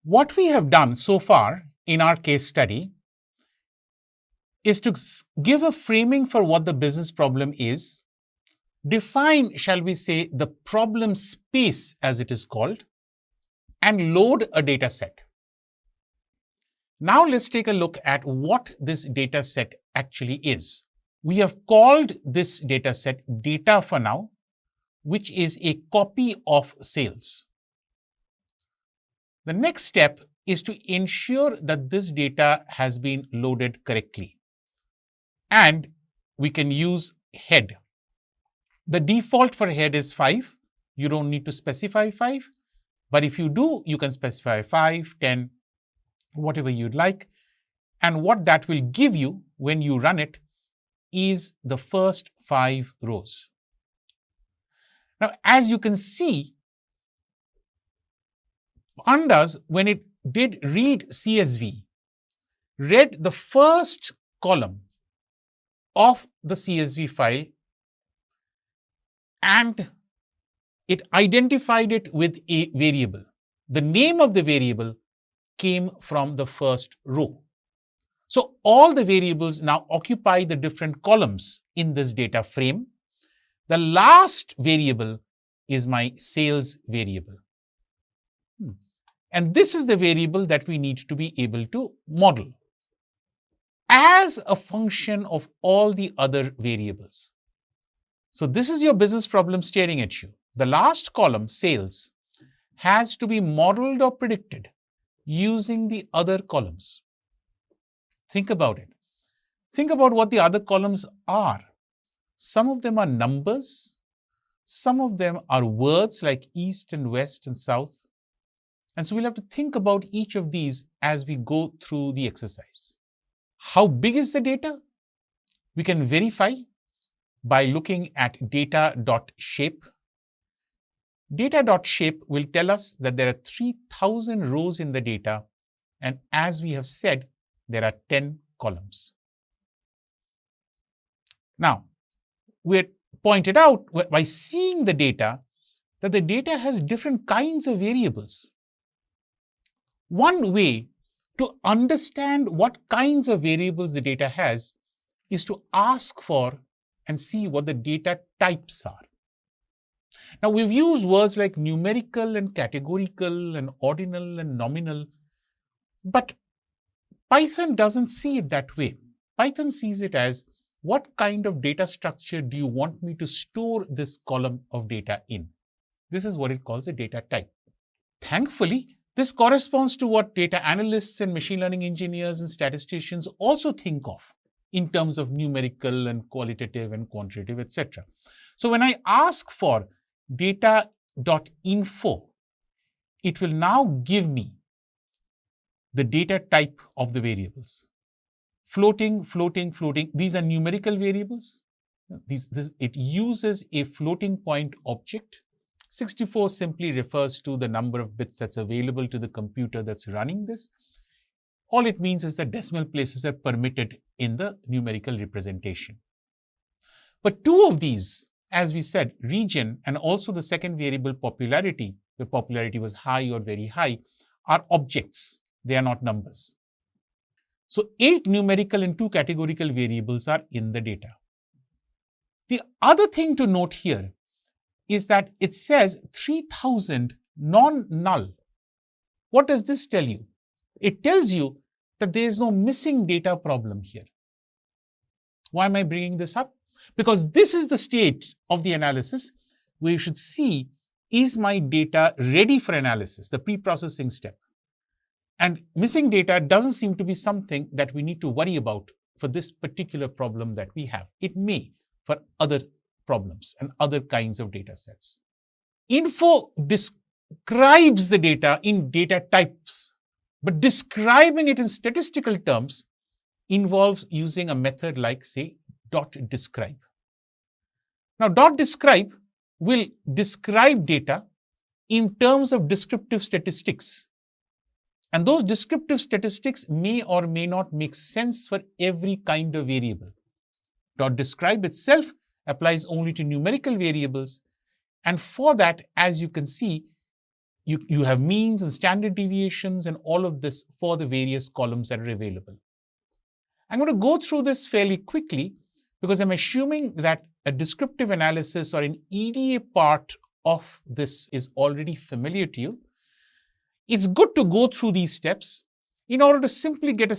What we have done so far in our case study is to give a framing for what the business problem is, define, shall we say, the problem space as it is called, and load a data set. Now let's take a look at what this data set actually is. We have called this data set data for now, which is a copy of sales. The next step is to ensure that this data has been loaded correctly. And we can use head. The default for head is 5. You don't need to specify 5. But if you do, you can specify 5, 10, whatever you'd like. And what that will give you when you run it is the first 5 rows. Now, as you can see, Pandas, when it did read CSV, read the first column of the CSV file and it identified it with a variable. The name of the variable came from the first row. So all the variables now occupy the different columns in this data frame. The last variable is my sales variable. And this is the variable that we need to be able to model as a function of all the other variables. So this is your business problem staring at you. The last column, sales, has to be modeled or predicted using the other columns. Think about it. Think about what the other columns are. Some of them are numbers. Some of them are words like east and west and south. And so we'll have to think about each of these as we go through the exercise. How big is the data? We can verify by looking at data.shape. Data.shape will tell us that there are 3,000 rows in the data, and as we have said, there are 10 columns. Now, we had pointed out by seeing the data that the data has different kinds of variables. One way to understand what kinds of variables the data has is to ask for and see what the data types are. Now, we've used words like numerical and categorical and ordinal and nominal, but Python doesn't see it that way. Python sees it as, what kind of data structure do you want me to store this column of data in? This is what it calls a data type. Thankfully, this corresponds to what data analysts and machine learning engineers and statisticians also think of in terms of numerical and qualitative and quantitative, etc. So when I ask for data.info, it will now give me the data type of the variables. Floating, floating, floating. These are numerical variables. It uses a floating point object. 64 simply refers to the number of bits that's available to the computer that's running this. All it means is that decimal places are permitted in the numerical representation. But two of these, as we said, region and also the second variable popularity, where popularity was high or very high, are objects. They are not numbers. So 8 numerical and 2 categorical variables are in the data. The other thing to note here is that it says 3,000 non-null. What does this tell you? It tells you that there is no missing data problem here. Why am I bringing this up? Because this is the state of the analysis where you should see, is my data ready for analysis, the pre-processing step. And missing data doesn't seem to be something that we need to worry about for this particular problem that we have. It may for other problems and other kinds of data sets. Info describes the data in data types, but describing it in statistical terms involves using a method like, say, .describe. Now, .describe will describe data in terms of descriptive statistics. And those descriptive statistics may or may not make sense for every kind of variable. .describe itself applies only to numerical variables. And for that, as you can see, you have means and standard deviations and all of this for the various columns that are available. I'm going to go through this fairly quickly because I'm assuming that a descriptive analysis or an EDA part of this is already familiar to you. It's good to go through these steps in order to simply get a